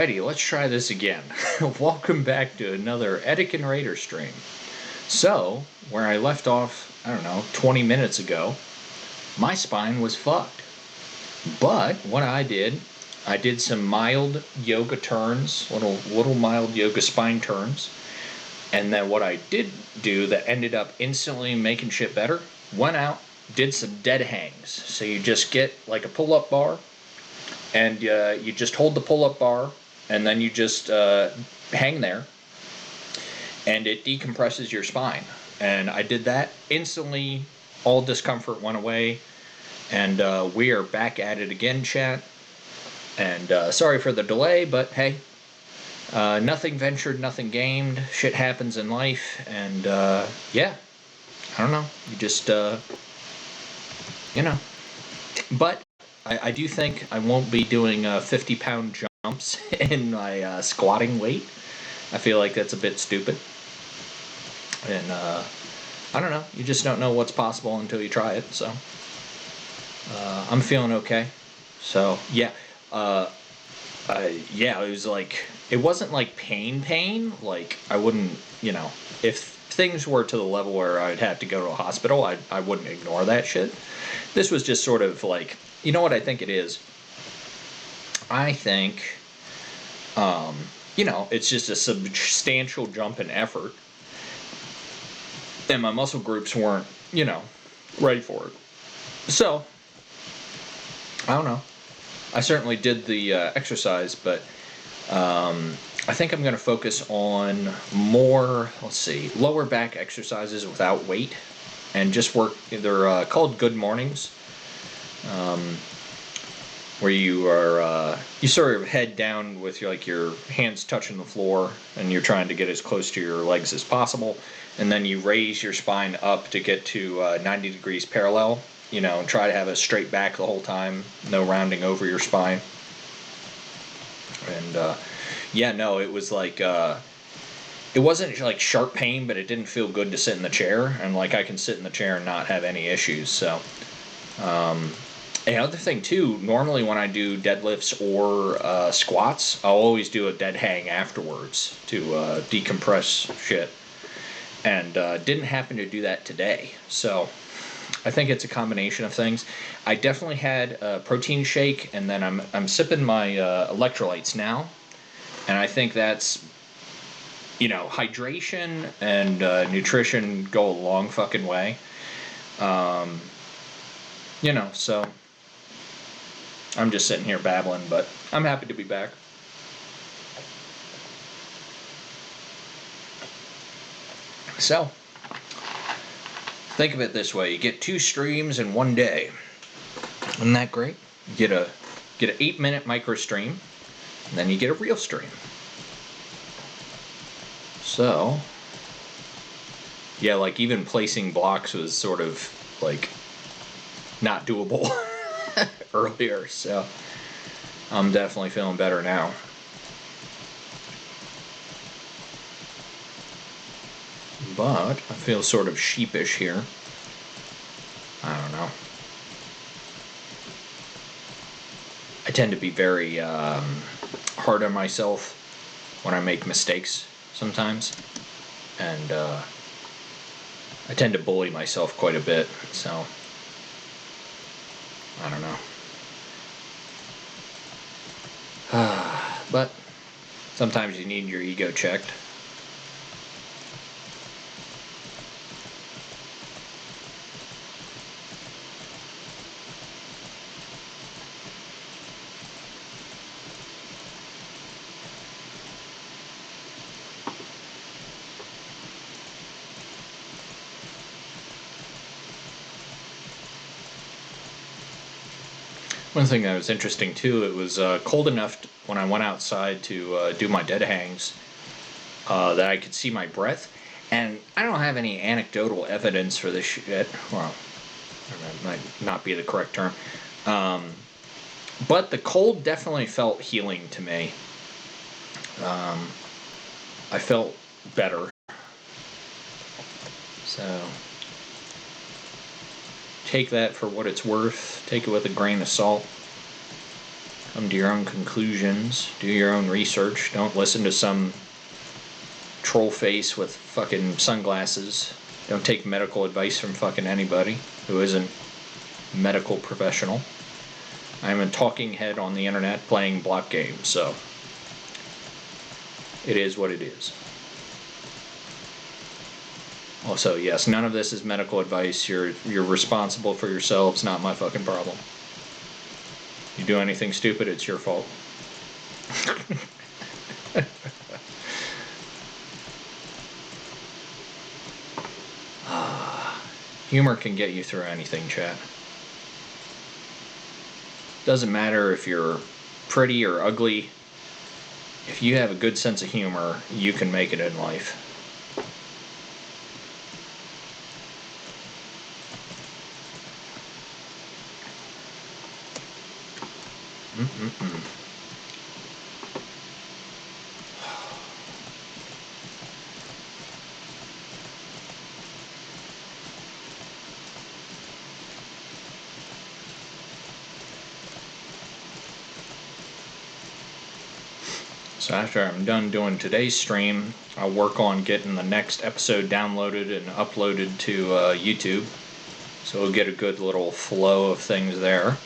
Alrighty, let's try this again. Welcome back to another Etiquette Raider stream. So, where I left off, 20 minutes ago, my spine was fucked. But what I did some mild yoga turns, little mild yoga spine turns, and then what I did do that ended up instantly making shit better, went out, did some dead hangs. So you just get like a pull-up bar, and you just hold the pull-up bar, and then you just hang there, and it decompresses your spine. And I did that instantly. All discomfort went away, and we are back at it again, chat. And sorry for the delay, but hey, nothing ventured, nothing gained. Shit happens in life, and yeah, I don't know. You just, But I do think I won't be doing 50-pound jumps in my squatting weight. I feel like that's a bit stupid. And I don't know. You just don't know what's possible until you try it. So I'm feeling okay. So yeah, yeah. It was like, it wasn't like pain. Like I wouldn't, if things were to the level where I'd have to go to a hospital, I wouldn't ignore that shit. This was just sort of like, you know what I think it is? I think, it's just a substantial jump in effort. And my muscle groups weren't, ready for it. So, I don't know. I certainly did the exercise, but I think I'm going to focus on more, lower back exercises without weight, and just work. They're called good mornings, where you are you sort of head down with your hands touching the floor, and you're trying to get as close to your legs as possible, and then you raise your spine up to get to 90 degrees parallel. And try to have a straight back the whole time, no rounding over your spine. And it was like, it wasn't like sharp pain, but it didn't feel good to sit in the chair, and like I can sit in the chair and not have any issues. So another thing too, normally when I do deadlifts or squats, I'll always do a dead hang afterwards to decompress shit, and didn't happen to do that today. So I think it's a combination of things. I definitely had a protein shake, and then I'm sipping my electrolytes now, and I think that's, hydration and nutrition go a long fucking way. So I'm just sitting here babbling, but I'm happy to be back. So think of it this way: you get 2 streams in one day. Isn't that great? You get an 8-minute micro stream, and then you get a real stream. So yeah, like even placing blocks was sort of like not doable earlier. So I'm definitely feeling better now. But I feel sort of sheepish here. I don't know. I tend to be very hard on myself when I make mistakes sometimes. And I tend to bully myself quite a bit. So I don't know. But sometimes you need your ego checked. One thing that was interesting too, it was cold enough when I went outside to do my dead hangs that I could see my breath, and I don't have any anecdotal evidence for this shit. Well, that might not be the correct term, but the cold definitely felt healing to me. I felt better. So take that for what it's worth. Take it with a grain of salt. Come to your own conclusions. Do your own research. Don't listen to some troll face with fucking sunglasses. Don't take medical advice from fucking anybody who isn't a medical professional. I'm a talking head on the internet playing block games, so it is what it is. Also, yes, none of this is medical advice. You're responsible for yourselves, not my fucking problem. You do anything stupid, it's your fault. Humor can get you through anything, chat. Doesn't matter if you're pretty or ugly. If you have a good sense of humor, you can make it in life. So after I'm done doing today's stream, I'll work on getting the next episode downloaded and uploaded to YouTube. So we'll get a good little flow of things there.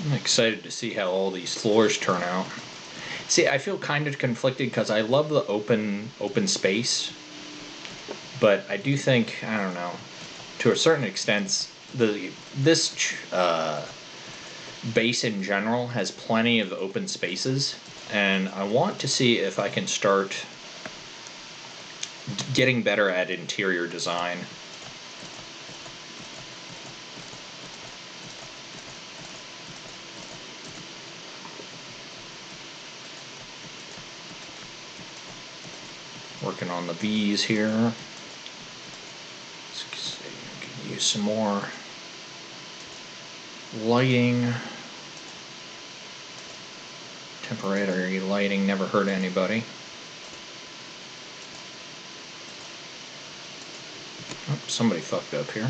I'm excited to see how all these floors turn out. See, I feel kind of conflicted because I love the open space, but I do think, I don't know, to a certain extent, this base in general has plenty of open spaces, and I want to see if I can start getting better at interior design. Working on the V's here. Let's see, I can use some more lighting. Temporary lighting never hurt anybody. Oh, somebody fucked up here.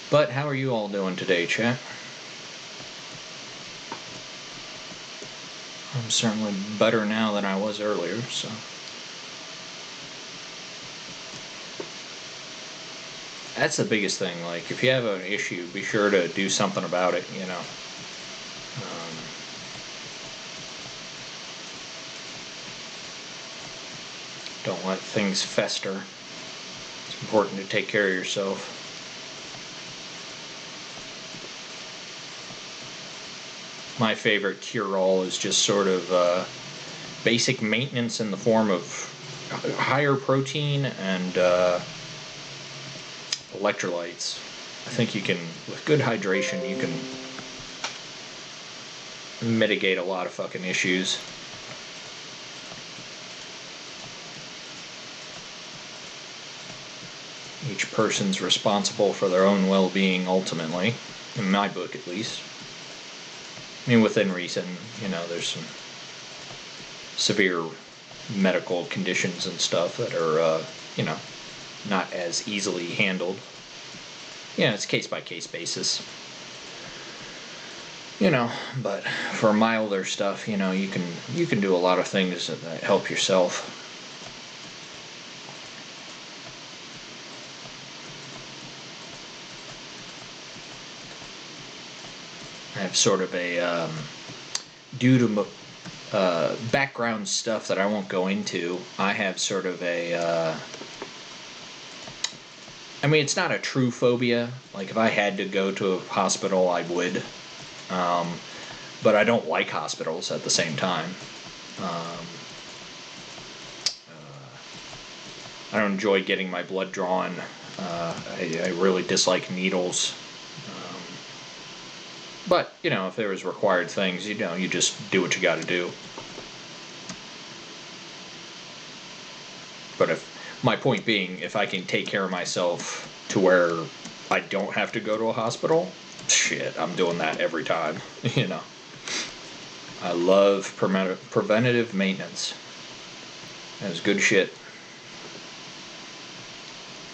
But how are you all doing today, chat? I'm certainly better now than I was earlier, so. That's the biggest thing, like, if you have an issue, be sure to do something about it, you know. Don't let things fester. It's important to take care of yourself. My favorite cure-all is just sort of basic maintenance in the form of higher protein and electrolytes. I think you can, with good hydration, you can mitigate a lot of fucking issues. Each person's responsible for their own well-being ultimately, in my book at least. I mean, within reason, you know, there's some severe medical conditions and stuff that are, you know, not as easily handled. Yeah, it's case-by-case basis. You know, but for milder stuff, you know, you can do a lot of things that help yourself. I have sort of a, due to background stuff that I won't go into, I have sort of a, I mean, it's not a true phobia. Like, if I had to go to a hospital, I would. But I don't like hospitals at the same time. I don't enjoy getting my blood drawn. I really dislike needles. But, if there was required things, you just do what you got to do. But my point being, if I can take care of myself to where I don't have to go to a hospital, shit, I'm doing that every time, I love preventative maintenance. That's good shit.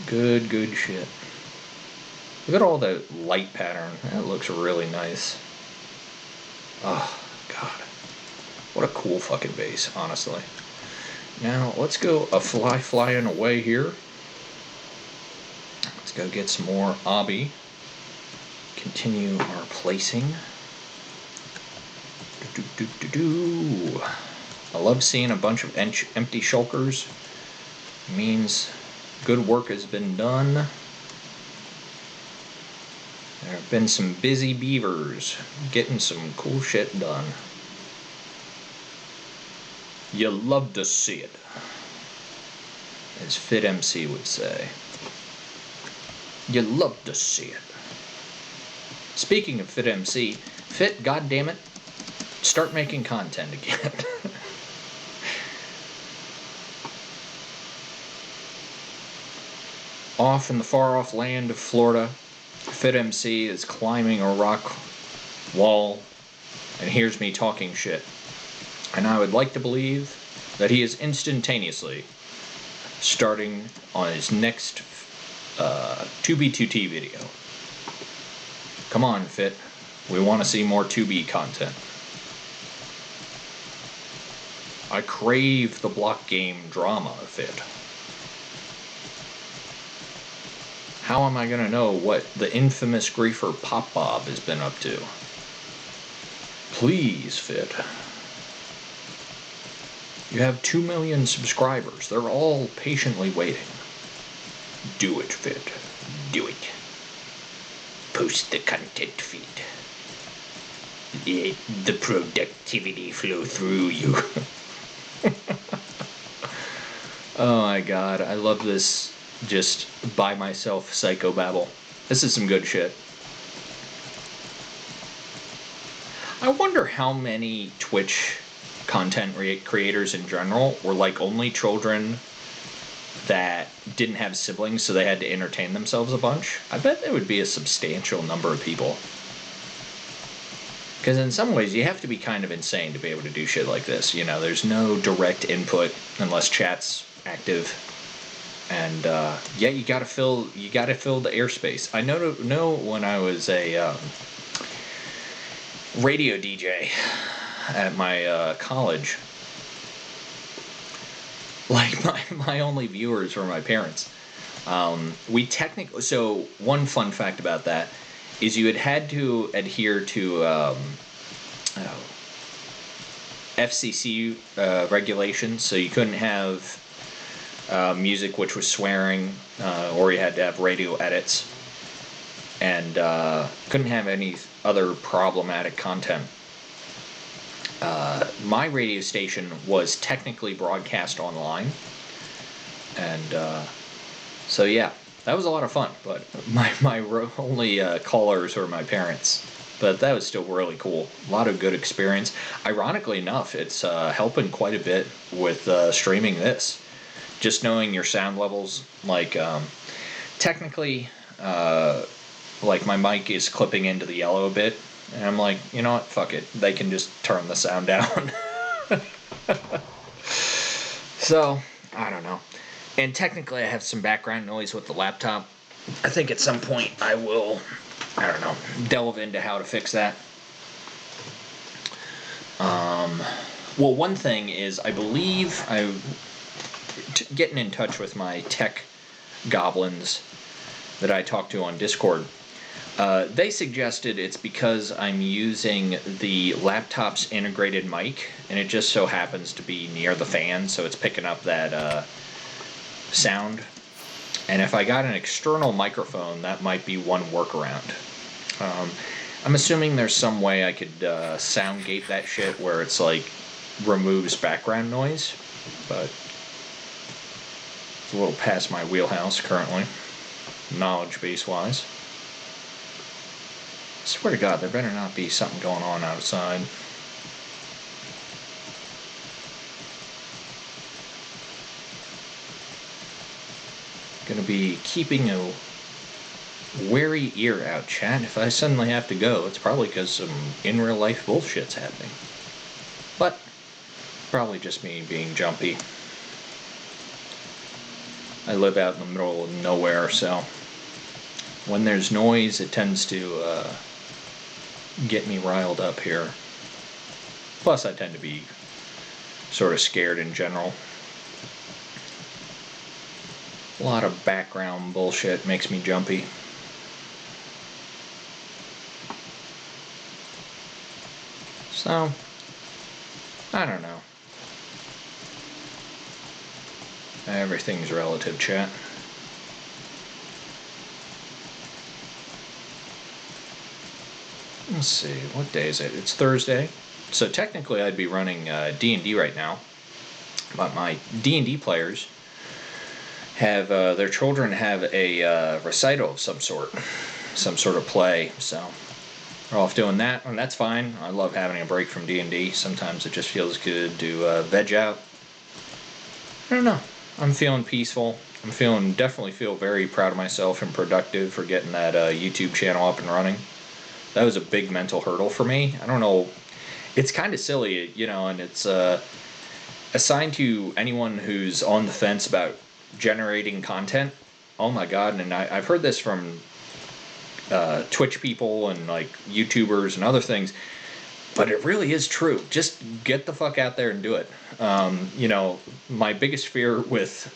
Good shit. Look at all the light pattern. That looks really nice. Oh, God. What a cool fucking base, honestly. Now, let's go flying away here. Let's go get some more obby. Continue our placing. I love seeing a bunch of empty shulkers. It means good work has been done. There have been some busy beavers getting some cool shit done. You love to see it, as Fit MC would say. You love to see it. Speaking of Fit MC, Fit, goddammit, start making content again. Off in the far-off land of Florida, Fit MC is climbing a rock wall and hears me talking shit. And I would like to believe that he is instantaneously starting on his next 2B2T video. Come on, Fit. We want to see more 2B content. I crave the block game drama, Fit. How am I going to know what the infamous griefer Pop Bob has been up to? Please, Fit. You have 2 million subscribers. They're all patiently waiting. Do it, Fit. Do it. Post the content feed. Let the productivity flow through you. Oh my God, I love this just by myself psychobabble. This is some good shit. I wonder how many Twitch content creators in general were like only children that didn't have siblings, so they had to entertain themselves a bunch. I bet there would be a substantial number of people. Because in some ways, you have to be kind of insane to be able to do shit like this. There's no direct input unless chat's active. And you gotta fill the airspace. I know when I was a radio DJ at my college, like my only viewers were my parents. So one fun fact about that is you had to adhere to FCC regulations, so you couldn't have music which was swearing, or you had to have radio edits, and couldn't have any other problematic content. My radio station was technically broadcast online, and so yeah, that was a lot of fun, but my only callers were my parents. But that was still really cool. A lot of good experience. Ironically enough, it's helping quite a bit with streaming this. Just knowing your sound levels, technically, like my mic is clipping into the yellow a bit, and I'm like, you know what, fuck it. They can just turn the sound down. So, I don't know. And technically I have some background noise with the laptop. I think at some point I will, delve into how to fix that. Well, one thing is, I believe getting in touch with my tech goblins that I talked to on Discord. They suggested it's because I'm using the laptop's integrated mic, and it just so happens to be near the fan, so it's picking up that sound. And if I got an external microphone, that might be one workaround. I'm assuming there's some way I could sound gate that shit where it's removes background noise, but It's a little past my wheelhouse currently, knowledge base wise. I swear to God, there better not be something going on outside. Gonna be keeping a wary ear out, chat. If I suddenly have to go, it's probably because some in real life bullshit's happening. But probably just me being jumpy. I live out in the middle of nowhere, so when there's noise, it tends to get me riled up here. Plus, I tend to be sort of scared in general. A lot of background bullshit makes me jumpy. So, I don't know. Everything's relative, chat. Let's see, what day is it? It's Thursday. So technically I'd be running D&D right now. But my D&D players have, their children have a recital of some sort of play, so we're off doing that, and that's fine. I love having a break from D&D. Sometimes it just feels good to veg out. I don't know. I'm feeling peaceful. Definitely feel very proud of myself and productive for getting that YouTube channel up and running. That was a big mental hurdle for me. I don't know. It's kind of silly, you know, and it's assigned to anyone who's on the fence about generating content. Oh my God, and I've heard this from Twitch people and like YouTubers and other things, but it really is true. Just get the fuck out there and do it. You know, my biggest fear with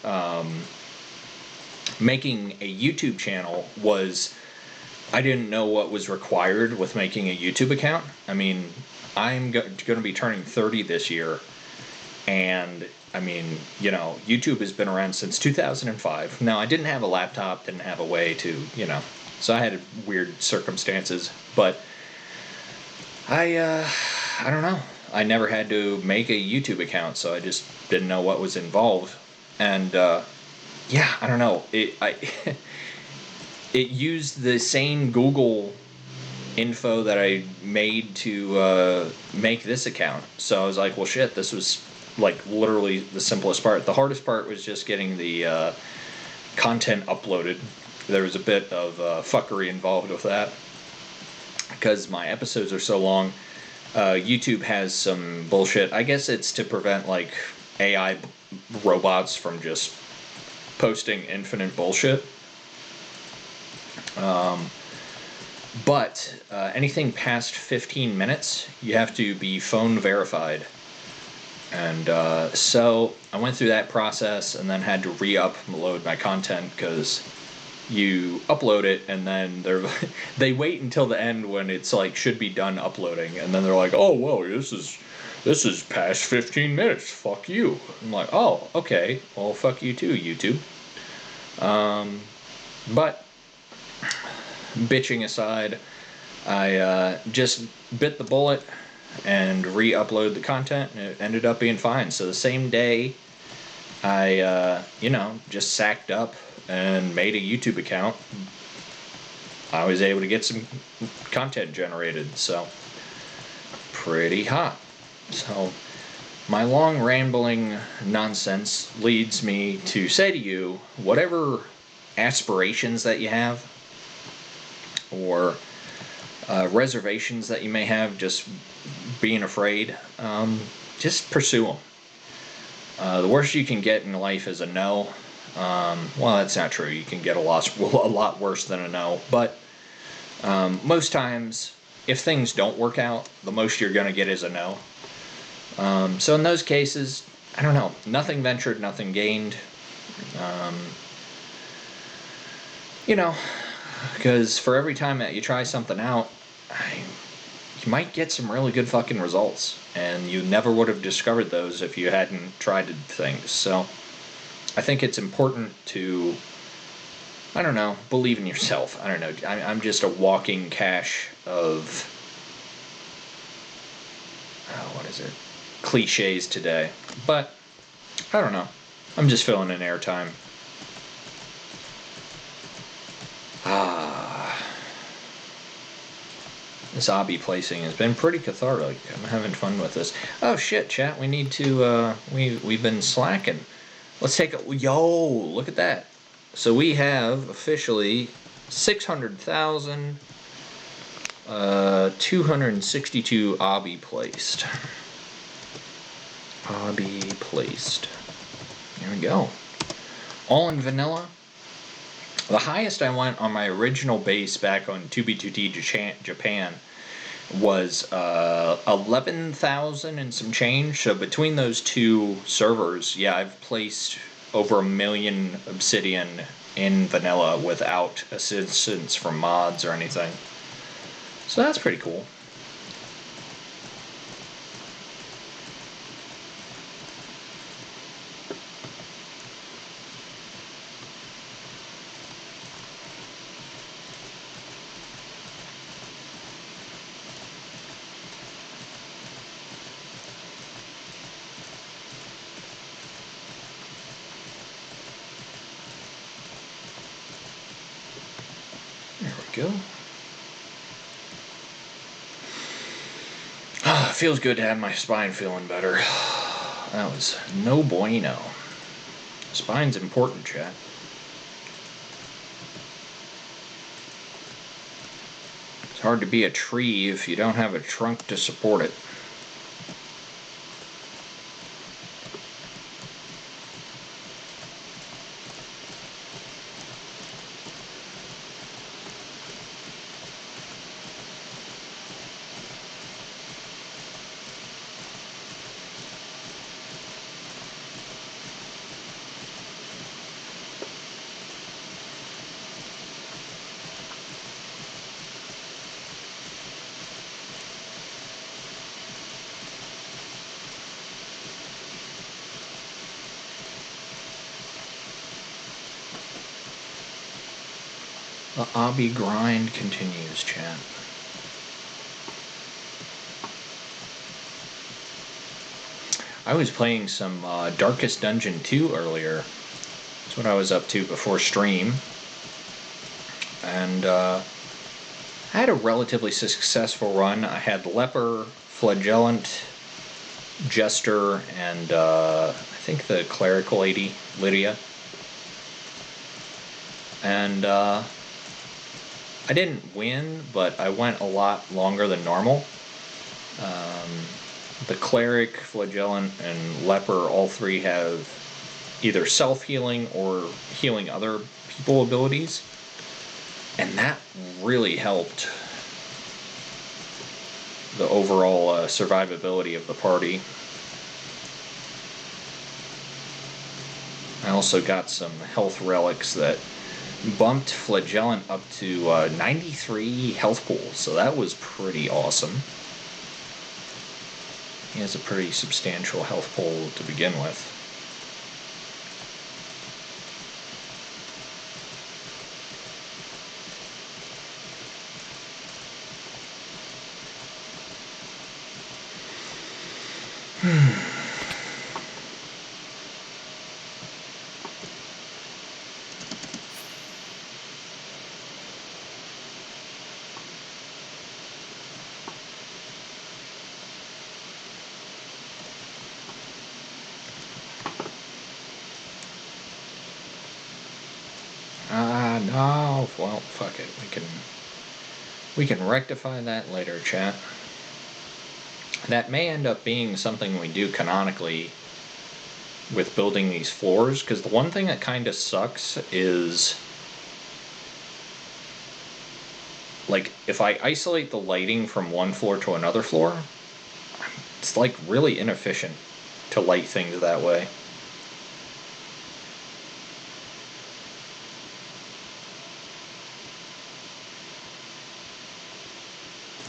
making a YouTube channel was I didn't know what was required with making a YouTube account. I mean, I'm going to be turning 30 this year, and I mean, you know, YouTube has been around since 2005. Now, I didn't have a laptop, didn't have a way to, you know, so I had weird circumstances, but I don't know. I never had to make a YouTube account, so I just didn't know what was involved. And, yeah, I don't know. It used the same Google info that I made to make this account. So I was like, well, shit, this was like literally the simplest part. The hardest part was just getting the content uploaded. There was a bit of fuckery involved with that because my episodes are so long. YouTube has some bullshit. I guess it's to prevent like AI robots from just posting infinite bullshit. But anything past 15 minutes, you have to be phone verified. And so I went through that process and then had to re-upload my content because you upload it and then they wait until the end when it's like should be done uploading, and then they're like, oh, whoa, this is past 15 minutes. Fuck you. I'm like, oh, okay. Well, fuck you too, YouTube. But bitching aside, I just bit the bullet and re-upload the content, and it ended up being fine. So the same day I you know, just sacked up and made a YouTube account, I was able to get some content generated. So pretty hot. So my long rambling nonsense leads me to say to you, whatever aspirations that you have or reservations that you may have, just being afraid, just pursue them. The worst you can get in life is a no. Well, that's not true. You can get a lot worse than a no. But most times, if things don't work out, the most you're going to get is a no. So in those cases, I don't know. Nothing ventured, nothing gained. You know, because for every time that you try something out, you might get some really good fucking results, and you never would have discovered those if you hadn't tried things. So I think it's important to, I don't know, believe in yourself. I don't know. I'm just a walking cache of, what is it? Cliches today. But I don't know. I'm just filling in airtime. This obby placing has been pretty cathartic. I'm having fun with this. Oh shit, chat, we need to, we've been slacking. Let's take a, yo, look at that. So we have officially 600,000, 262 obby placed. Obby placed. There we go. All in vanilla. The highest I went on my original base back on 2B2T Japan was 11,000 and some change. So between those two servers, yeah, I've placed over 1 million obsidian in vanilla without assistance from mods or anything. So that's pretty cool. There we go. It feels good to have my spine feeling better. That was no bueno. Spine's important, chat. It's hard to be a tree if you don't have a trunk to support it. The obby grind continues, chat. I was playing some Darkest Dungeon 2 earlier. That's what I was up to before stream. And I had a relatively successful run. I had Leper, Flagellant, Jester, and I think the Clerical lady, Lydia. And I didn't win, but I went a lot longer than normal. The Cleric, Flagellant, and Leper, all three have either self-healing or healing other people abilities. And that really helped the overall survivability of the party. I also got some health relics that bumped Flagellant up to 93 health pool, so that was pretty awesome. He has a pretty substantial health pool to begin with. No, well, fuck it. We can rectify that later, chat. That may end up being something we do canonically with building these floors, because the one thing that kind of sucks is, like, if I isolate the lighting from one floor to another floor, it's like really inefficient to light things that way.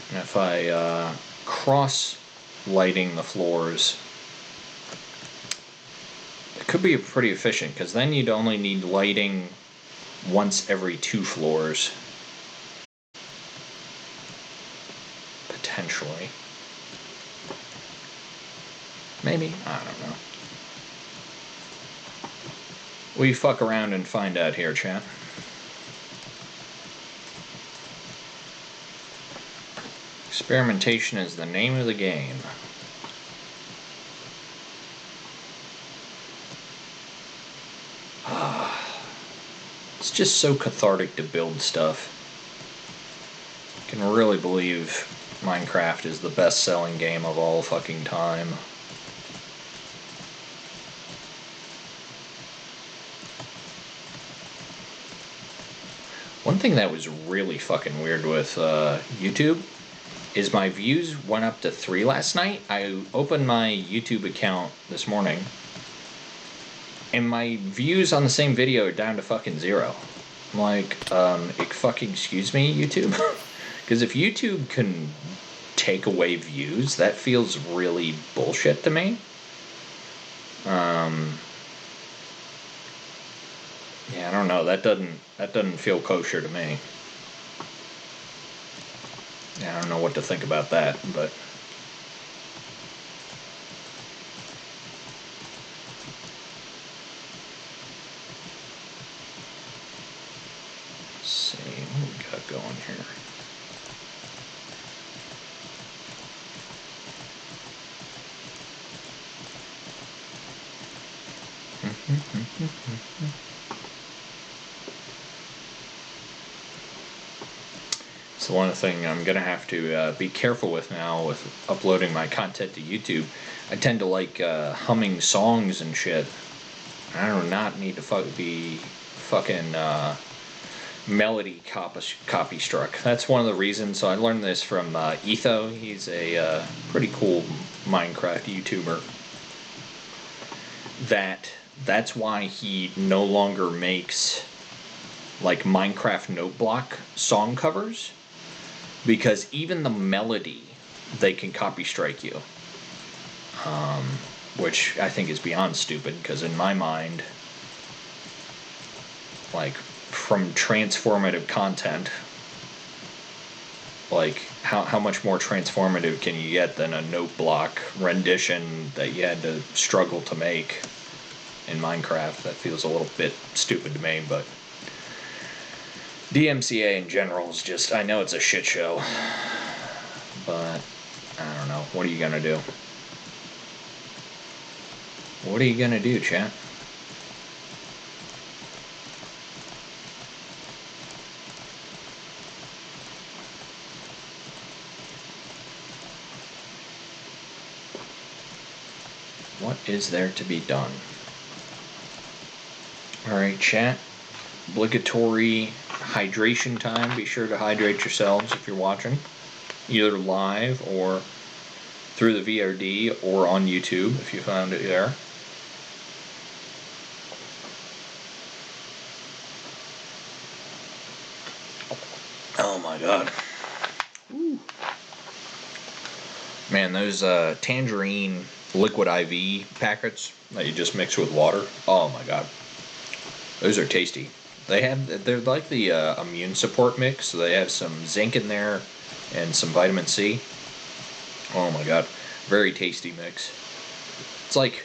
And if I cross lighting the floors, it could be pretty efficient, because then you'd only need lighting once every 2 floors. Potentially. Maybe? I don't know. We fuck around and find out here, chat. Experimentation is the name of the game. It's just so cathartic to build stuff. I can really believe Minecraft is the best-selling game of all fucking time. One thing that was really fucking weird with YouTube is my views went up to 3 last night. I opened my YouTube account this morning, and my views on the same video are down to fucking 0. I'm like, fucking excuse me, YouTube? Because if YouTube can take away views, that feels really bullshit to me. Yeah, I don't know. That doesn't feel kosher to me. Yeah, I don't know what to think about that, but let's see what we got going here. So one thing I'm going to have to be careful with now with uploading my content to YouTube, I tend to like humming songs and shit. I do not need to be fucking melody copy struck. That's one of the reasons. So I learned this from Etho. He's a pretty cool Minecraft YouTuber. That's why he no longer makes like Minecraft note block song covers, because even the melody they can copy strike you, which I think is beyond stupid, because in my mind, like, from transformative content, like how much more transformative can you get than a note block rendition that you had to struggle to make in Minecraft? That feels a little bit stupid to me, but DMCA in general is just, I know it's a shit show, but I don't know. What are you gonna do? What are you gonna do, chat? What is there to be done? Alright, chat. Obligatory hydration time. Be sure to hydrate yourselves if you're watching, either live or through the VOD or on YouTube if you found it there. Oh my god. Woo. Man, those tangerine liquid IV packets that you just mix with water, oh my god. Those are tasty. They're like the immune support mix, so they have some zinc in there and some vitamin C. Oh my god. Very tasty mix. It's like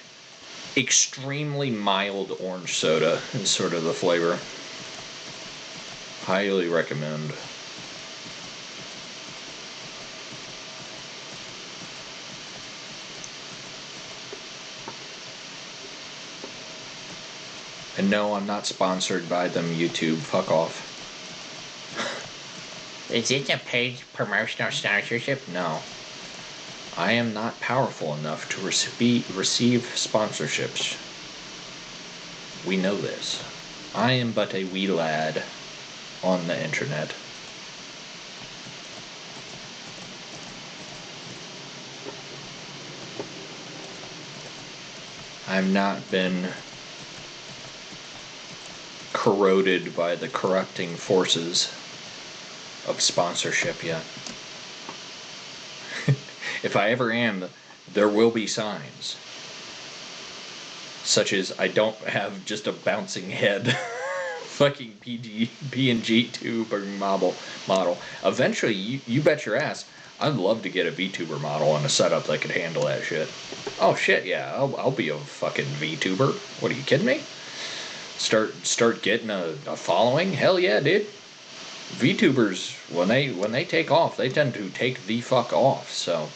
extremely mild orange soda is sort of the flavor. Highly recommend. And no, I'm not sponsored by them, YouTube. Fuck off. Is it a paid promotional sponsorship? No. I am not powerful enough to receive sponsorships. We know this. I am but a wee lad on the internet. I've not been corroded by the corrupting forces of sponsorship yet. If I ever am, there will be signs. Such as, I don't have just a bouncing head fucking PNG tuber model. Eventually, you bet your ass, I'd love to get a VTuber model and a setup that could handle that shit. Oh shit, yeah, I'll be a fucking VTuber. What, are you kidding me? Start getting a following? Hell yeah, dude. VTubers, when they take off, they tend to take the fuck off. So,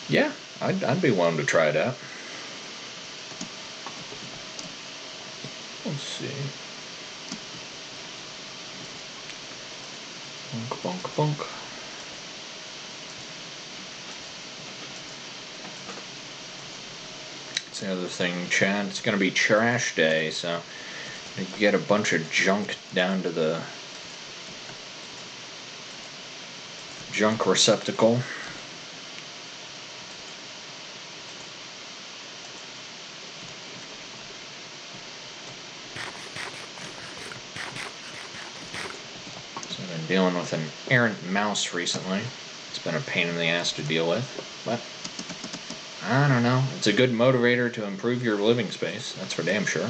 yeah, I'd be willing to try it out. Let's see. Bonk, bonk, bonk. That's the other thing, Chad. It's gonna be trash day, so you get a bunch of junk down to the junk receptacle. So I've been dealing with an errant mouse recently. It's been a pain in the ass to deal with, but I don't know. It's a good motivator to improve your living space, that's for damn sure.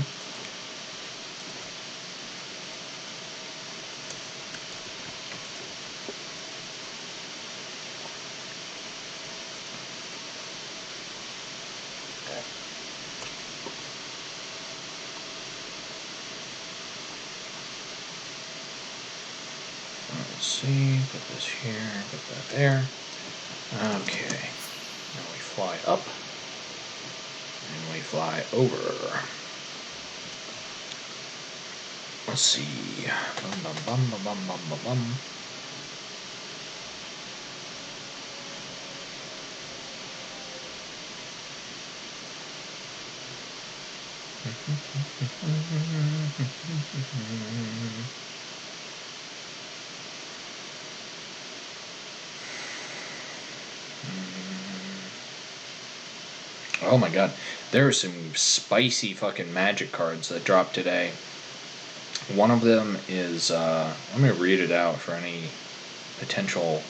Let's see, put this here, put that there. Okay. Now we fly up. And we fly over. Let's see. Bum bum bum bum bum bum bum bum. Oh my god, there are some spicy fucking magic cards that dropped today. One of them is, let me read it out for any potential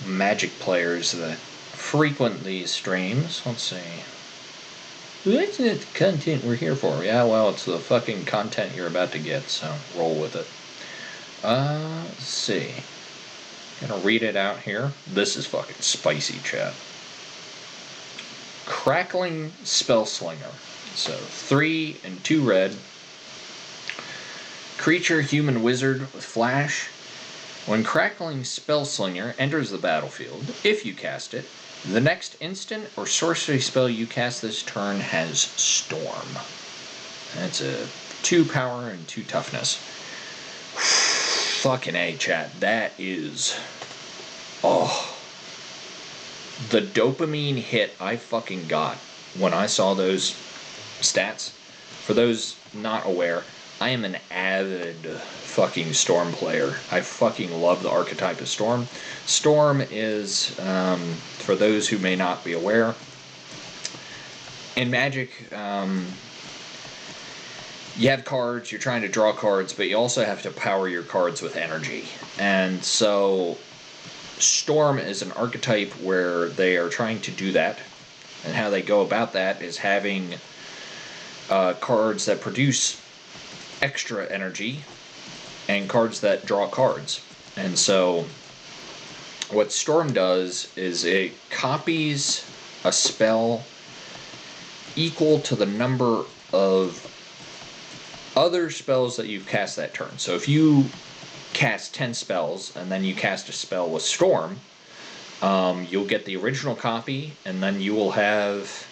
magic players that frequent these streams. Let's see. That's not the content we're here for. Yeah, well, it's the fucking content you're about to get, so roll with it. Let's see. Gonna read it out here. This is fucking spicy, chat. Crackling Spellslinger. So 3 and 2 red. Creature, human wizard with flash. When Crackling Spellslinger enters the battlefield, if you cast it, the next instant or sorcery spell you cast this turn has Storm. That's a 2 power and 2 toughness. Fucking A, chat. That is... Oh... The dopamine hit I fucking got when I saw those stats. For those not aware, I am an avid fucking Storm player. I fucking love the archetype of Storm. Storm is, for those who may not be aware, in Magic, you have cards, you're trying to draw cards, but you also have to power your cards with energy. And so Storm is an archetype where they are trying to do that, and how they go about that is having cards that produce extra energy and cards that draw cards. And so what Storm does is it copies a spell equal to the number of other spells that you've cast that turn. So if you cast 10 spells and then you cast a spell with Storm, you'll get the original copy, and then you will have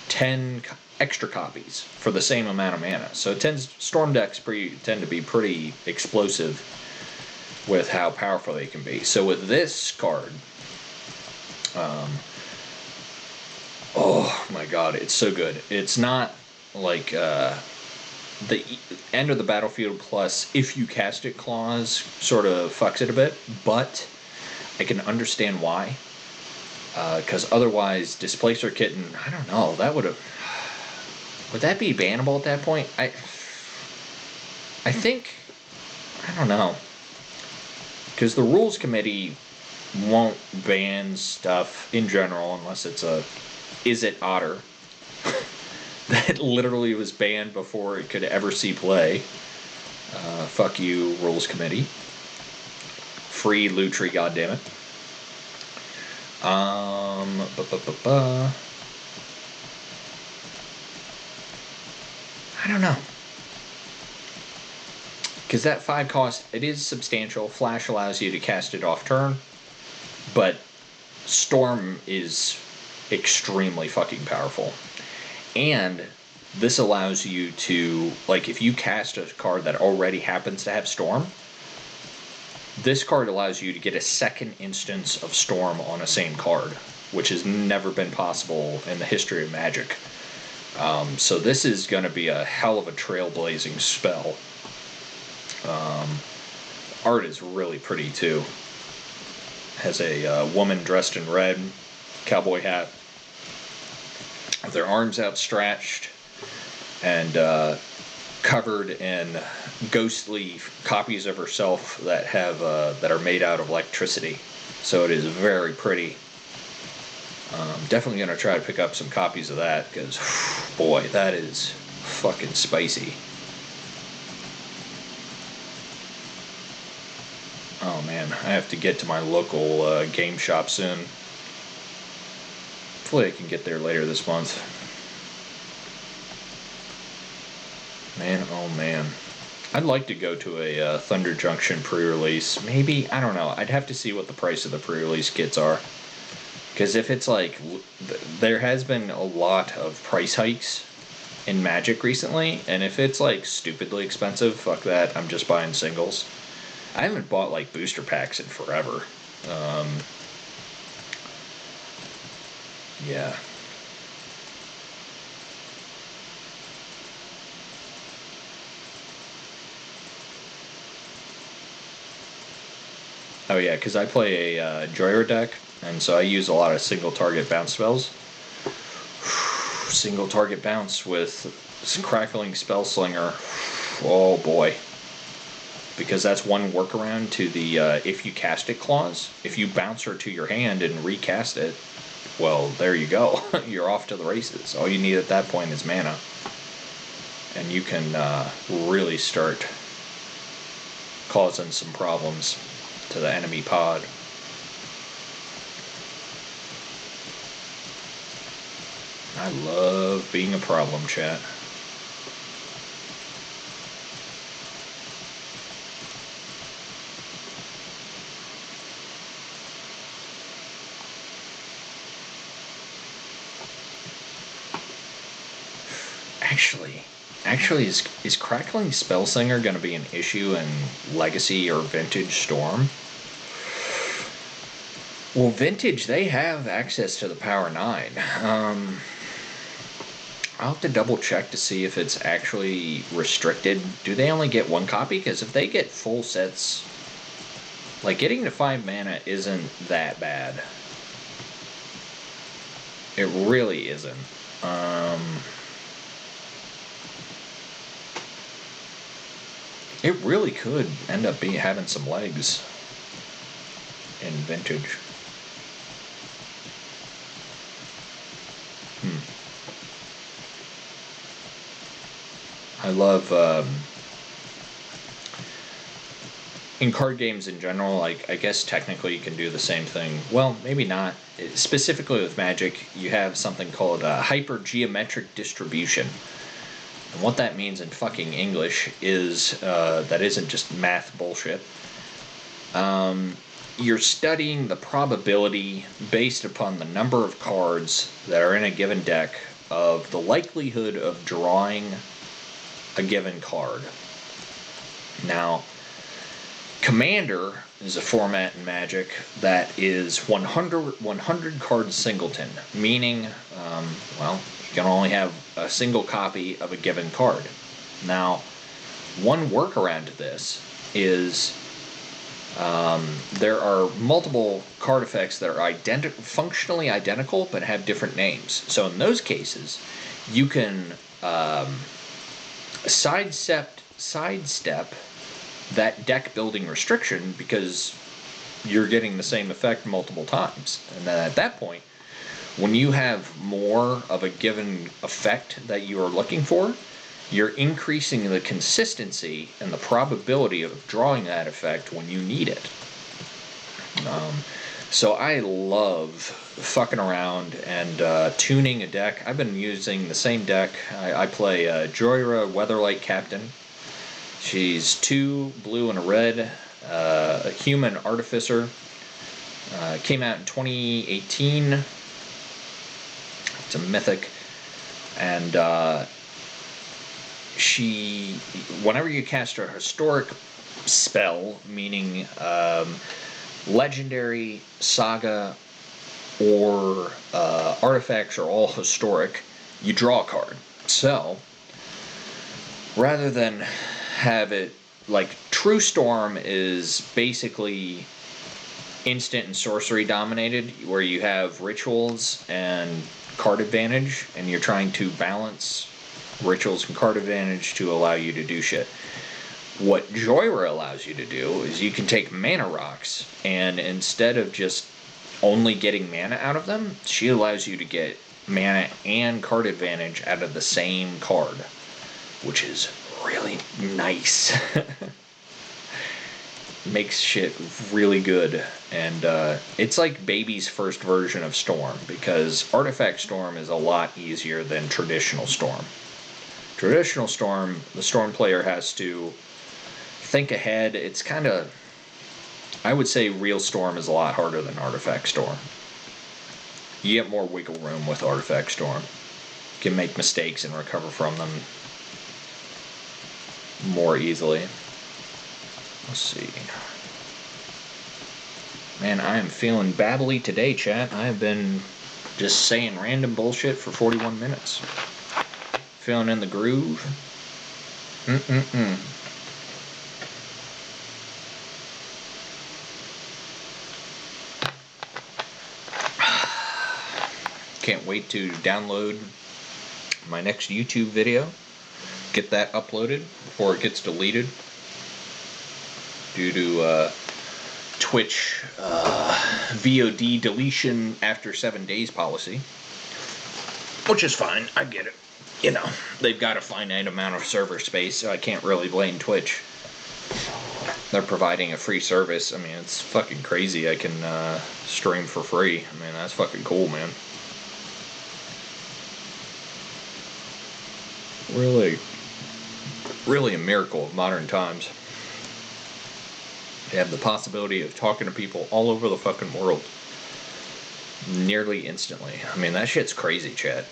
10 extra copies for the same amount of mana. So Storm decks tend to be pretty explosive with how powerful they can be. So with this card, oh my god, it's so good. It's not like the end of the battlefield plus if you cast it clause sort of fucks it a bit, but I can understand why. Because otherwise, Displacer Kitten, I don't know, that would that be bannable at that point? I think, I don't know. Because the rules committee won't ban stuff in general unless it's a Is It Otter that literally was banned before it could ever see play. Fuck you, rules committee. Free Lutri, goddammit. I don't know. Because that 5 cost, it is substantial. Flash allows you to cast it off turn, but Storm is extremely fucking powerful. And this allows you to, like, if you cast a card that already happens to have Storm, this card allows you to get a second instance of Storm on a same card, which has never been possible in the history of Magic. So this is going to be a hell of a trailblazing spell. Art is really pretty too. Has a woman dressed in red, cowboy hat, with their arms outstretched, and covered in ghostly copies of herself that have that are made out of electricity. So it is very pretty. Definitely going to try to pick up some copies of that, because boy, that is fucking spicy. Oh man, I have to get to my local game shop soon. Hopefully I can get there later this month. Man, oh man. I'd like to go to a Thunder Junction pre-release. Maybe, I don't know. I'd have to see what the price of the pre-release kits are. Because if it's like, there has been a lot of price hikes in Magic recently, and if it's like stupidly expensive, fuck that, I'm just buying singles. I haven't bought like booster packs in forever. Yeah. Oh yeah, because I play a Joyra deck, and so I use a lot of single target bounce spells. Single target bounce with some Crackling Spellslinger. Oh boy. Because that's one workaround to the if you cast it clause. If you bounce her to your hand and recast it, well, there you go. You're off to the races. All you need at that point is mana. And you can really start causing some problems to the enemy pod. I love being a problem, chat. Actually, is Crackling Spellslinger going to be an issue in Legacy or Vintage Storm? Well, Vintage, they have access to the Power 9. I'll have to double check to see if it's actually restricted. Do they only get one copy? Because if they get full sets, like getting to 5 mana isn't that bad. It really isn't. It really could end up having some legs in Vintage. I love, in card games in general, like, I guess technically you can do the same thing. Well, maybe not. Specifically with Magic, you have something called hypergeometric distribution. And what that means in fucking English is, that isn't just math bullshit. You're studying the probability based upon the number of cards that are in a given deck of the likelihood of drawing a given card. Now, Commander is a format in Magic that is 100 cards singleton, meaning, you can only have a single copy of a given card. Now, one workaround to this is there are multiple card effects that are functionally identical but have different names. So in those cases, you can sidestep that deck building restriction because you're getting the same effect multiple times. And then at that point, when you have more of a given effect that you are looking for, you're increasing the consistency and the probability of drawing that effect when you need it. So I love fucking around and tuning a deck. I've been using the same deck. I play Joyra Weatherlight Captain, She's 2 blue and a red, a human artificer. Came out in 2018. It's a mythic. And whenever you cast a historic spell, meaning legendary, saga, or artifacts are all historic, you draw a card. So, rather than have it, like, True Storm is basically instant and sorcery dominated, where you have rituals and card advantage, and you're trying to balance rituals and card advantage to allow you to do shit. What Joyra allows you to do is you can take mana rocks, and instead of just only getting mana out of them, she allows you to get mana and card advantage out of the same card, which is really nice. Makes shit really good. And it's like baby's first version of Storm, because Artifact Storm is a lot easier than traditional Storm. Traditional Storm, the Storm player has to think ahead. It's kind of, I would say real Storm is a lot harder than Artifact Storm. You get more wiggle room with Artifact Storm. You can make mistakes and recover from them more easily. Let's see. Man, I am feeling babbly today, chat. I have been just saying random bullshit for 41 minutes. Feeling in the groove. Can't wait to download my next YouTube video. Get that uploaded before it gets deleted due to Twitch VOD deletion after 7 days policy, which is fine. I get it. You know, they've got a finite amount of server space, so I can't really blame Twitch. They're providing a free service. I mean, it's fucking crazy. I can stream for free. I mean, that's fucking cool, man. Really a miracle of modern times. You have the possibility of talking to people all over the fucking world nearly instantly. I mean, that shit's crazy, chat.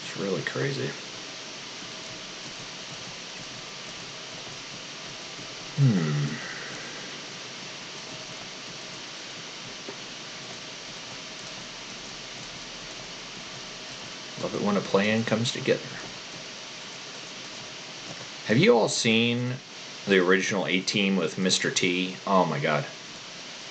It's really crazy. Love it when a plan comes together. Have you all seen the original A-Team with Mr. T? Oh my god.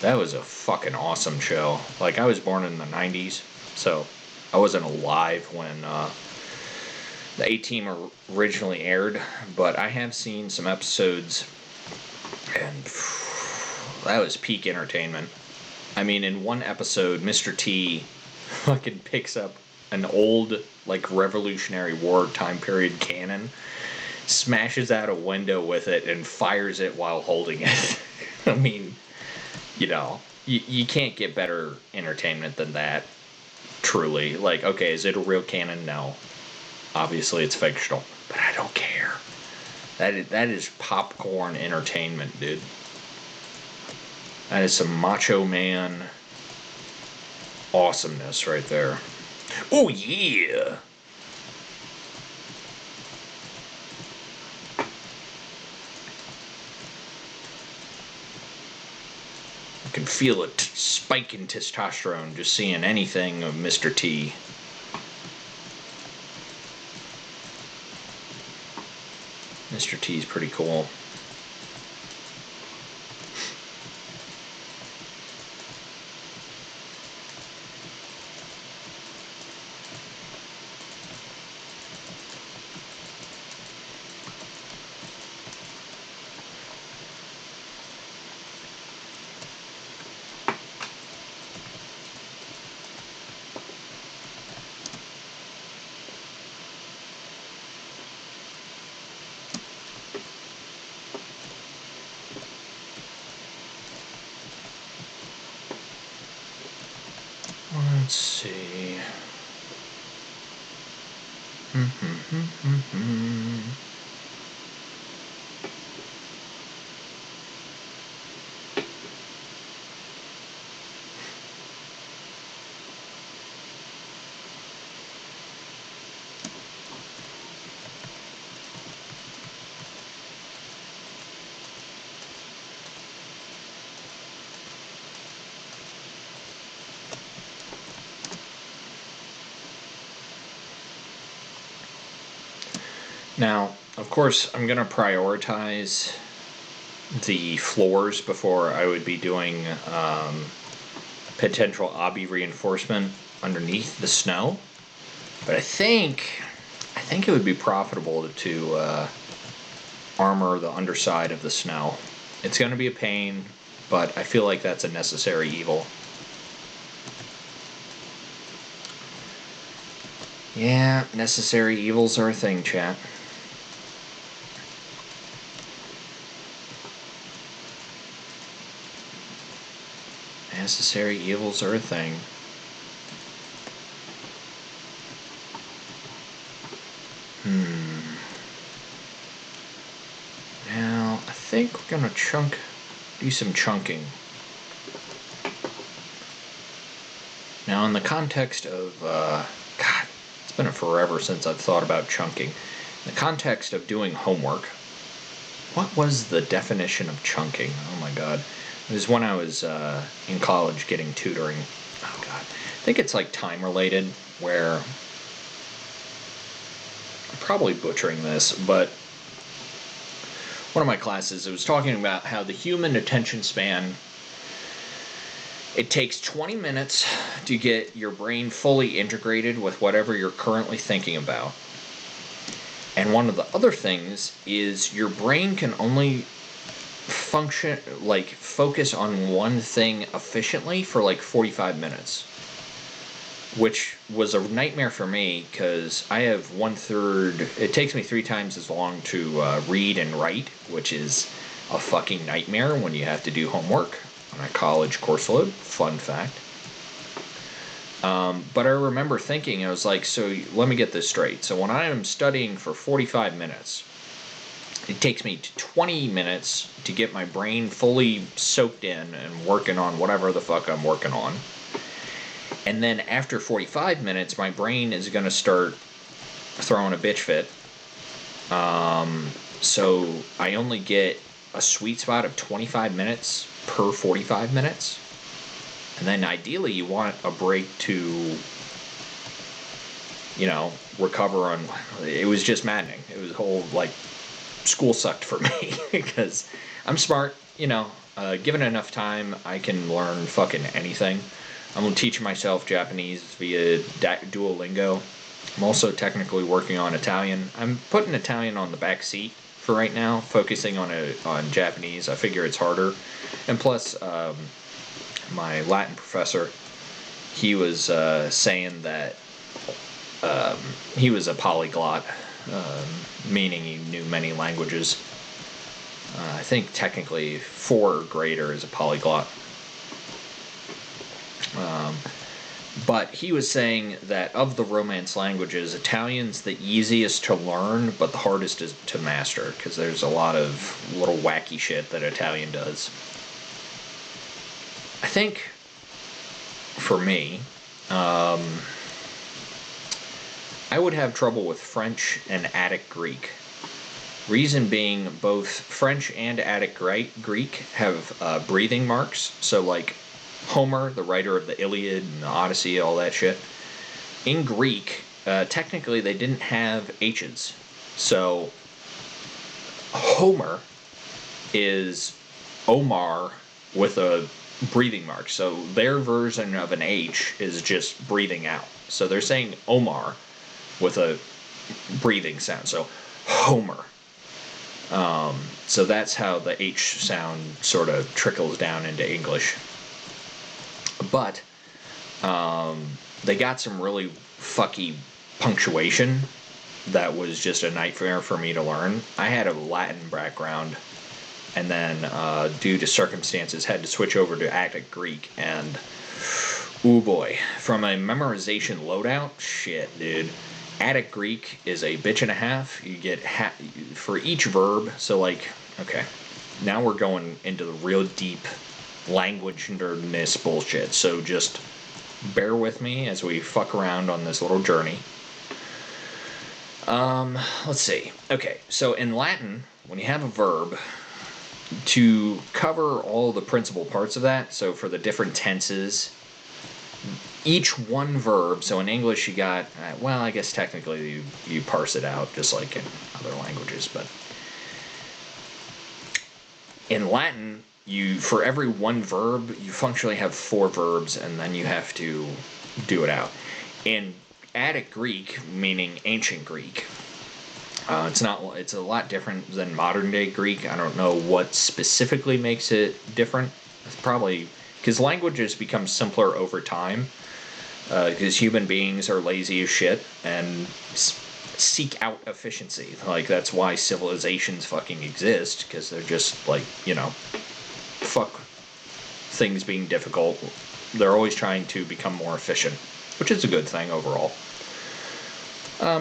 That was a fucking awesome show. Like, I was born in the 90s, so I wasn't alive when the A-Team originally aired, but I have seen some episodes, and that was peak entertainment. I mean, in one episode, Mr. T fucking picks up an old, like, Revolutionary War time period cannon, smashes out a window with it, and fires it while holding it. I mean, you know, you can't get better entertainment than that, truly. Like, okay, is it a real cannon? No. Obviously, it's fictional. But I don't care. That is popcorn entertainment, dude. That is some Macho Man awesomeness right there. Oh, yeah! I can feel a spike in testosterone just seeing anything of Mr. T. Mr. T's pretty cool. Now, of course, I'm going to prioritize the floors before I would be doing potential obby reinforcement underneath the snow. But I think it would be profitable to armor the underside of the snow. It's going to be a pain, but I feel like that's a necessary evil. Yeah, necessary evils are a thing, chat. Necessary evils are a thing. Now, I think we're gonna do some chunking. Now, in the context of, God, it's been forever since I've thought about chunking. In the context of doing homework, what was the definition of chunking? Oh my God. It was when I was in college getting tutoring. Oh God. I think it's like time related, where I'm probably butchering this, but one of my classes, it was talking about how the human attention span, it takes 20 minutes to get your brain fully integrated with whatever you're currently thinking about. And one of the other things is your brain can only focus on one thing efficiently for like 45 minutes. Which was a nightmare for me because I have 1/3. It takes me 3 times as long to read and write, which is a fucking nightmare when you have to do homework on a college course load. Fun fact. But I remember thinking, I was like, so let me get this straight. So when I am studying for 45 minutes, it takes me 20 minutes to get my brain fully soaked in and working on whatever the fuck I'm working on. And then after 45 minutes, my brain is going to start throwing a bitch fit. So I only get a sweet spot of 25 minutes per 45 minutes. And then ideally you want a break to, recover on. It was just maddening. It was whole, school sucked for me because I'm smart, given enough time, I can learn fucking anything. I'm teaching myself Japanese via Duolingo. I'm also technically working on Italian. I'm putting Italian on the back seat for right now, focusing on Japanese. I figure it's harder. And plus, my Latin professor, he was saying that he was a polyglot, meaning he knew many languages. I think technically 4th grader is a polyglot. But he was saying that of the Romance languages, Italian's the easiest to learn, but the hardest is to master, because there's a lot of little wacky shit that Italian does. I think, for me, I would have trouble with French and Attic Greek. Reason being, both French and Attic Greek have breathing marks, so like Homer, the writer of the Iliad and the Odyssey, all that shit. In Greek, technically they didn't have H's. So Homer is Omar with a breathing mark. So their version of an H is just breathing out. So they're saying Omar with a breathing sound. So Homer. So that's how the H sound sort of trickles down into English. But they got some really fucky punctuation that was just a nightmare for me to learn. I had a Latin background, and then due to circumstances had to switch over to Attic Greek, and ooh boy, from a memorization loadout, shit, dude. Attic Greek is a bitch and a half. You get for each verb. So like, okay, now we're going into the real deep language nerdness bullshit. So just bear with me as we fuck around on this little journey. Let's see. Okay, so in Latin, when you have a verb, to cover all the principal parts of that, so for the different tenses, each one verb, so in English you got, well, I guess technically you parse it out just like in other languages, but in Latin, for every one verb, you functionally have 4 verbs, and then you have to do it out. In Attic Greek, meaning ancient Greek, it's a lot different than modern day Greek. I don't know what specifically makes it different. It's probably because languages become simpler over time, because human beings are lazy as shit and seek out efficiency. Like, that's why civilizations fucking exist, because they're just like, fuck things being difficult. They're always trying to become more efficient, which is a good thing overall.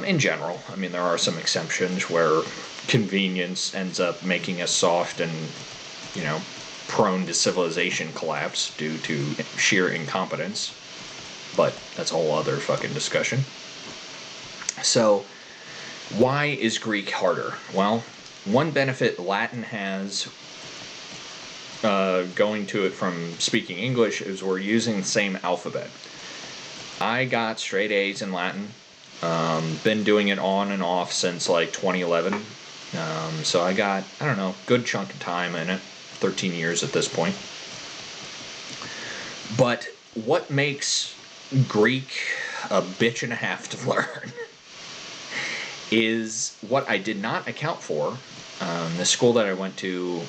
In general, I mean, there are some exceptions where convenience ends up making us soft and, prone to civilization collapse due to sheer incompetence. But that's a whole other fucking discussion. So, why is Greek harder? Well, one benefit Latin has going to it from speaking English is we're using the same alphabet. I got straight A's in Latin. Been doing it on and off since like 2011. So I got, good chunk of time in it. 13 years at this point. But what makes Greek a bitch and a half to learn is what I did not account for. The school that I went to,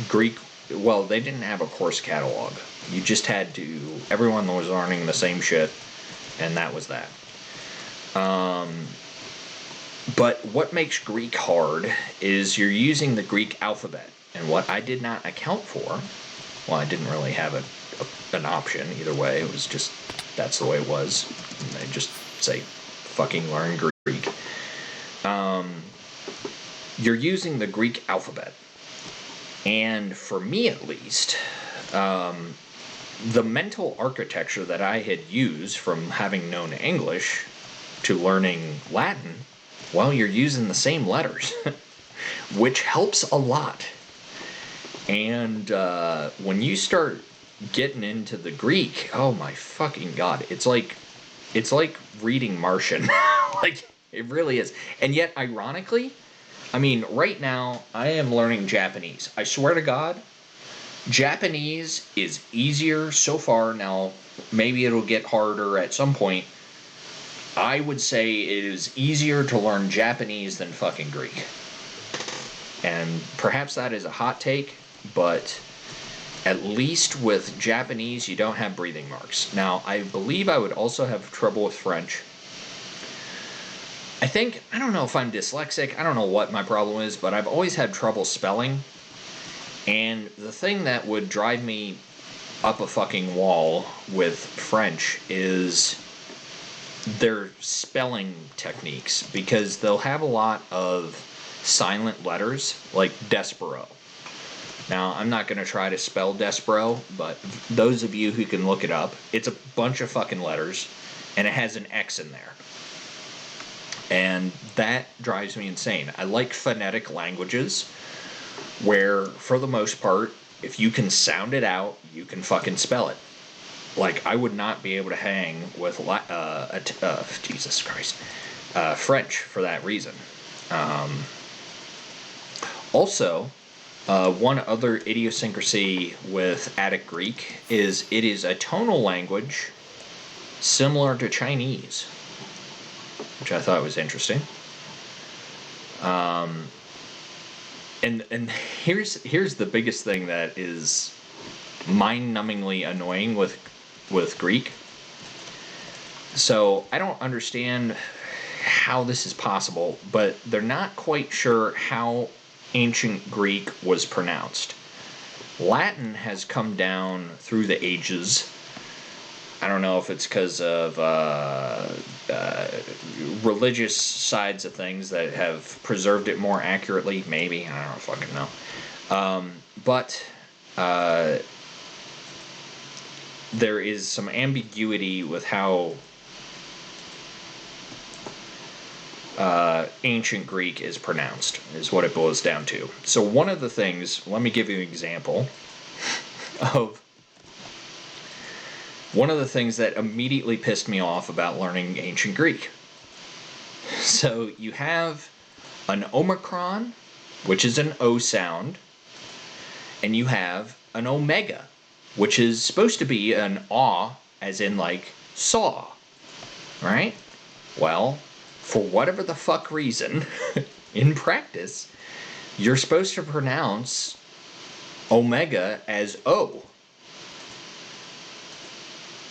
Greek, well, they didn't have a course catalog. You just had to, everyone was learning the same shit, and that was that. But what makes Greek hard is you're using the Greek alphabet. And what I did not account for, well, I didn't really have an option either way. It was just, that's the way it was. And they just say, fucking learn Greek. You're using the Greek alphabet. And for me at least, the mental architecture that I had used from having known English to learning Latin, well, you're using the same letters, which helps a lot. And when you start getting into the Greek, oh my fucking god, it's like reading Martian. Like, it really is. And yet, ironically, I mean, right now, I am learning Japanese. I swear to God, Japanese is easier so far. Now, maybe it'll get harder at some point. I would say it is easier to learn Japanese than fucking Greek. And perhaps that is a hot take, but at least with Japanese, you don't have breathing marks. Now, I believe I would also have trouble with French. I don't know if I'm dyslexic, I don't know what my problem is, but I've always had trouble spelling. And the thing that would drive me up a fucking wall with French is their spelling techniques, because they'll have a lot of silent letters, like Despero. Now, I'm not going to try to spell Despero, but those of you who can look it up, it's a bunch of fucking letters, and it has an X in there. And that drives me insane. I like phonetic languages, where, for the most part, if you can sound it out, you can fucking spell it. Like, I would not be able to hang with Jesus Christ, French for that reason. Also, one other idiosyncrasy with Attic Greek is it is a tonal language similar to Chinese, which I thought was interesting. And here's the biggest thing that is mind-numbingly annoying with Greek. So I don't understand how this is possible, but they're not quite sure how ancient Greek was pronounced. Latin has come down through the ages. I don't know if it's because of religious sides of things that have preserved it more accurately. Maybe, I don't fucking know. But there is some ambiguity with how ancient Greek is pronounced, is what it boils down to. So one of the things, let me give you an example of one of the things that immediately pissed me off about learning ancient Greek. So you have an omicron, which is an O sound, and you have an omega, which is supposed to be an aw, as in like saw, right? Well, for whatever the fuck reason, in practice, you're supposed to pronounce omega as O.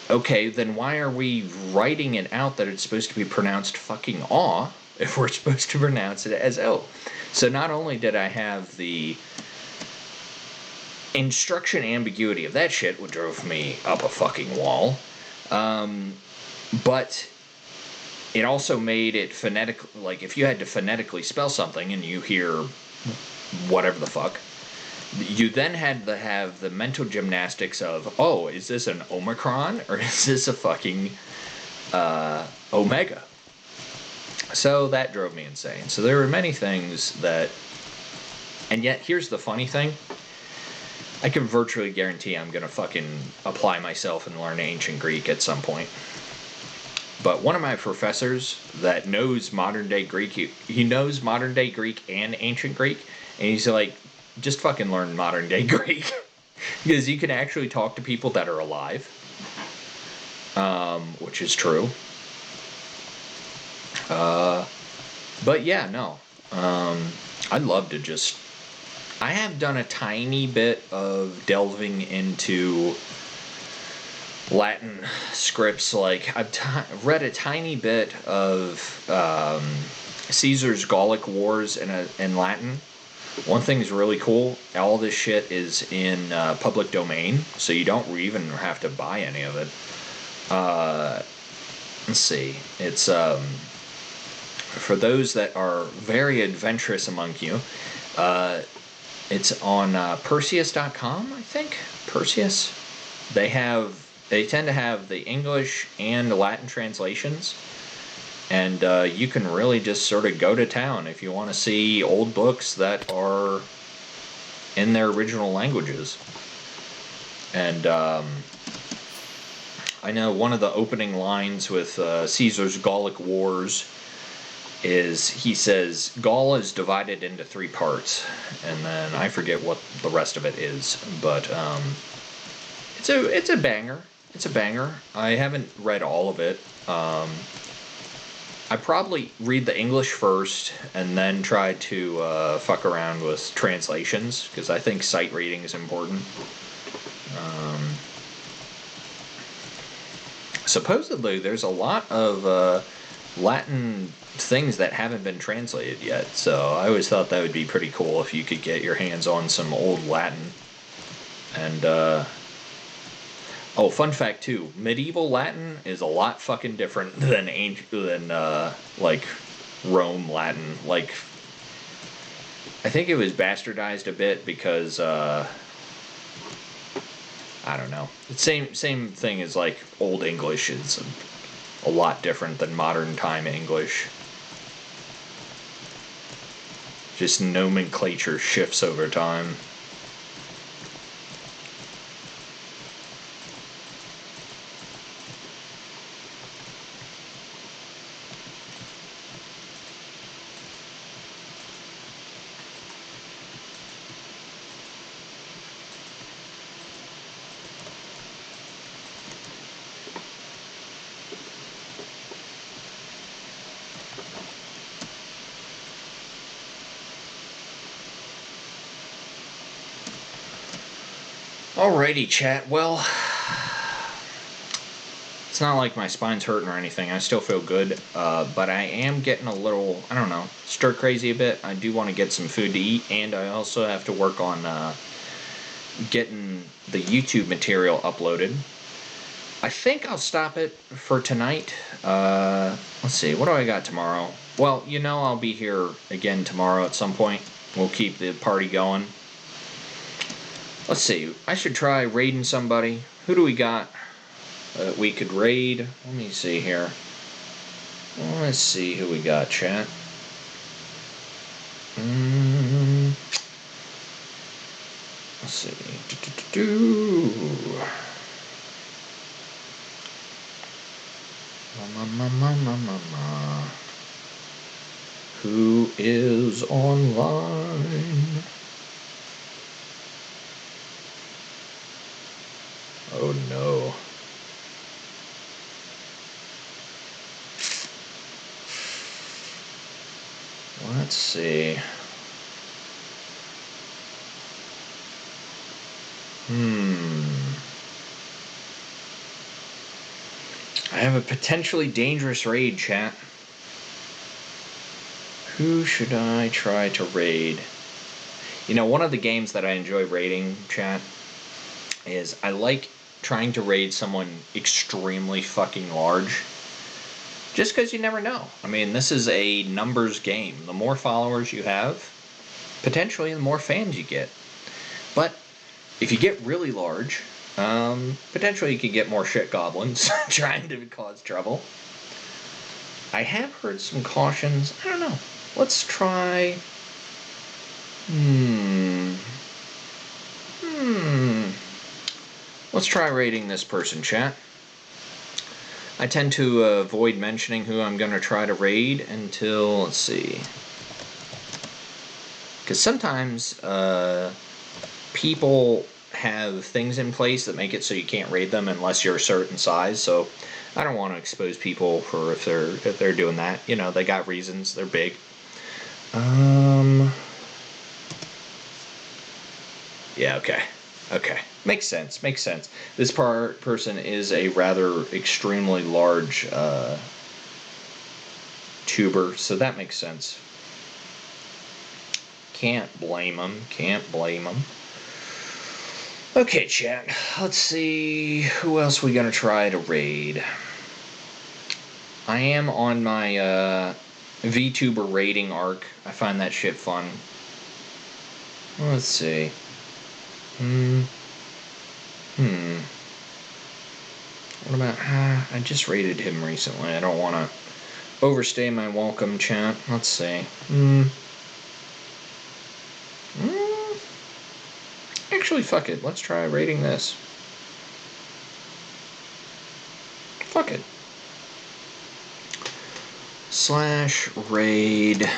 Okay, then why are we writing it out that it's supposed to be pronounced fucking aw if we're supposed to pronounce it as O? So not only did I have the instruction ambiguity of that shit, which drove me up a fucking wall, but it also made it phonetic. Like, if you had to phonetically spell something and you hear whatever the fuck, you then had to have the mental gymnastics of, oh, is this an omicron or is this a fucking omega? So that drove me insane. So there were many things that, and yet here's the funny thing. I can virtually guarantee I'm going to fucking apply myself and learn ancient Greek at some point. But one of my professors that knows modern day Greek, he knows modern day Greek and ancient Greek, and he's like, just fucking learn modern day Greek. Because you can actually talk to people that are alive, which is true. But yeah, no. I'd love to just... I have done a tiny bit of delving into Latin scripts. Like, I've read a tiny bit of Caesar's Gallic Wars in Latin. One thing's really cool. All this shit is in public domain, so you don't even have to buy any of it. Let's see. It's for those that are very adventurous among you. It's on Perseus.com, I think. Perseus. They tend to have the English and Latin translations. And you can really just sort of go to town if you want to see old books that are in their original languages. And I know one of the opening lines with Caesar's Gallic Wars is, he says, Gaul is divided into 3 parts. And then I forget what the rest of it is. But it's a banger. It's a banger. I haven't read all of it. I probably read the English first and then try to fuck around with translations, because I think sight reading is important. Supposedly, there's a lot of Latin things that haven't been translated yet, so I always thought that would be pretty cool if you could get your hands on some old Latin. And, oh, fun fact too, medieval Latin is a lot fucking different than like, Rome Latin. Like, I think it was bastardized a bit because, I don't know. The same thing as, like, Old English is a lot different than modern time English. Just nomenclature shifts over time. Alrighty, chat. Well, it's not like my spine's hurting or anything. I still feel good, but I am getting a little, I don't know, stir crazy a bit. I do want to get some food to eat, and I also have to work on getting the YouTube material uploaded. I think I'll stop it for tonight. Let's see, what do I got tomorrow? Well, I'll be here again tomorrow at some point. We'll keep the party going. Let's see, I should try raiding somebody. Who do we got that we could raid? Let me see here. Let's see who we got, chat. Let's see. Who is online? Oh no. Let's see. I have a potentially dangerous raid, chat. Who should I try to raid? One of the games that I enjoy raiding, chat, is I like trying to raid someone extremely fucking large. Just because you never know. I mean, this is a numbers game. The more followers you have, potentially the more fans you get. But if you get really large, potentially you could get more shit goblins trying to cause trouble. I have heard some cautions. I don't know. Let's try... Let's try raiding this person, chat. I tend to avoid mentioning who I'm going to try to raid until, let's see. Because sometimes people have things in place that make it so you can't raid them unless you're a certain size. So I don't want to expose people for if they're doing that. They got reasons. They're big. Yeah, okay. Makes sense. This person is a rather extremely large tuber, so that makes sense. Can't blame them. Okay, chat. Let's see who else we gonna try to raid. I am on my VTuber raiding arc. I find that shit fun. Let's see. What about... I just raided him recently. I don't want to overstay my welcome, chat. Let's see. Actually, fuck it. Let's try raiding this. Fuck it. /raid...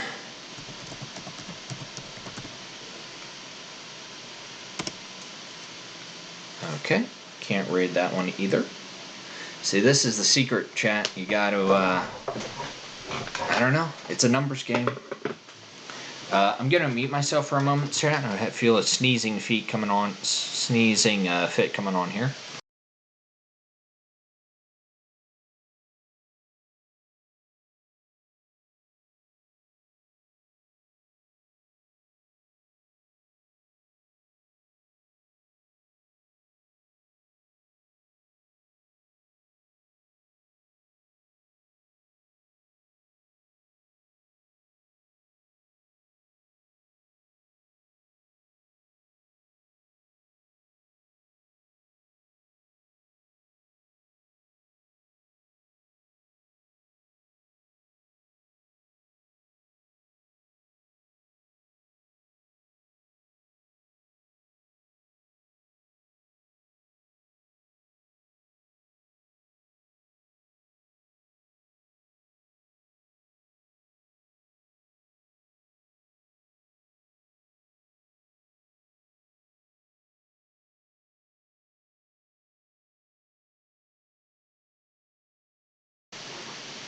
Okay, can't raid that one either. See, this is the secret, chat. You gotta, I don't know. It's a numbers game. I'm gonna mute myself for a moment, chat. I feel a sneezing fit coming on here.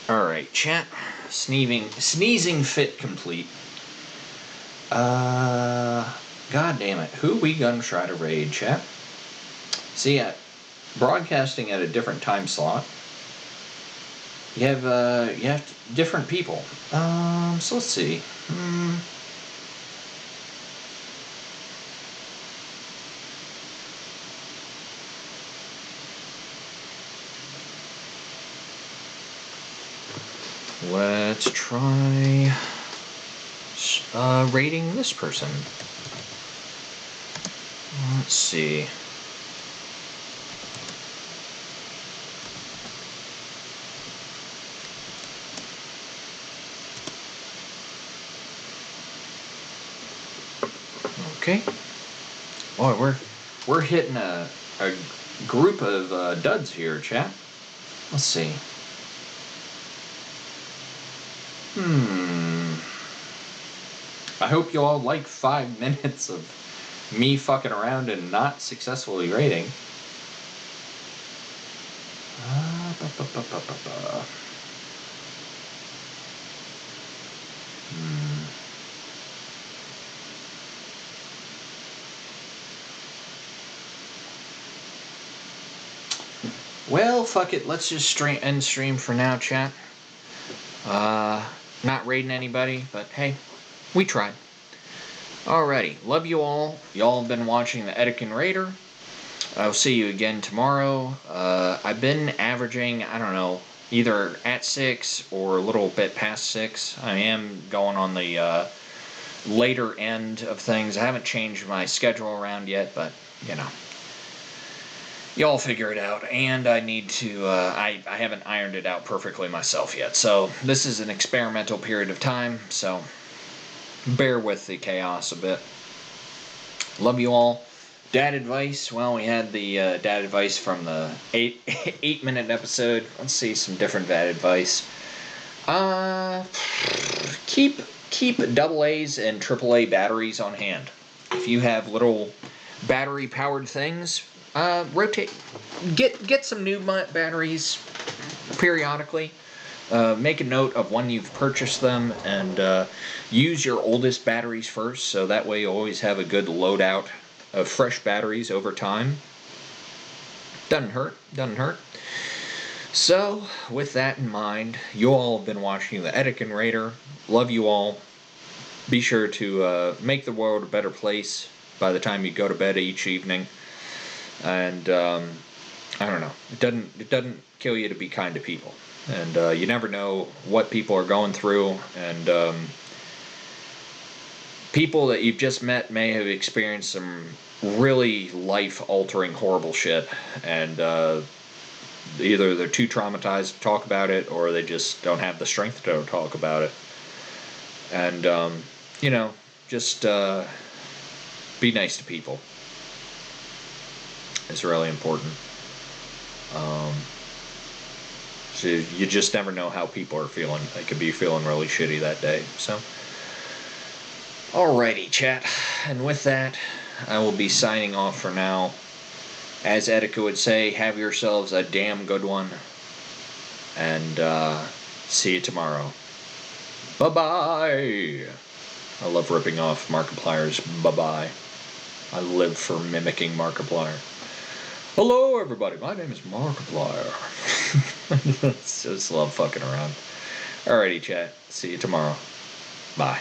Alright, chat. Sneezing fit complete. God damn it. Who we gonna try to raid, chat? See, broadcasting at a different time slot. You have different people. So let's see. let's try rating this person. Let's see. Okay. Boy, we're hitting a group of duds here, chat. Let's see. I hope you all like 5 minutes of me fucking around and not successfully rating. Well, fuck it. Let's just end stream for now, chat. Not raiding anybody, but hey, we tried. Alrighty. Love you all. Y'all have been watching the Etikin Raider. I'll see you again tomorrow. I've been averaging, I don't know, either at 6 or a little bit past 6. I am going on the later end of things. I haven't changed my schedule around yet, but, you know. Y'all figure it out, and I need to, I haven't ironed it out perfectly myself yet, so this is an experimental period of time, so bear with the chaos a bit. Love you all. Dad advice, well, we had the dad advice from the 8-minute episode. Let's see some different dad advice. Keep AA's and AAA batteries on hand. If you have little battery-powered things, rotate, get some new batteries periodically. Make a note of when you've purchased them, and use your oldest batteries first, so that way you always have a good loadout of fresh batteries over time. Doesn't hurt. So, with that in mind, you all have been watching the Etikin Raider. Love you all. Be sure to make the world a better place by the time you go to bed each evening. And I don't know. It doesn't kill you to be kind to people. And you never know what people are going through. And people that you've just met may have experienced some really life-altering, horrible shit. And either they're too traumatized to talk about it, or they just don't have the strength to talk about it. And, you know, just be nice to people. It's really important. So you just never know how people are feeling. They could be feeling really shitty that day. So, alrighty, chat. And with that, I will be signing off for now. As Etika would say, have yourselves a damn good one. And see you tomorrow. Bye-bye. I love ripping off Markiplier's bye-bye. I live for mimicking Markiplier. Hello, everybody. My name is Markiplier. Just love fucking around. Alrighty, chat. See you tomorrow. Bye.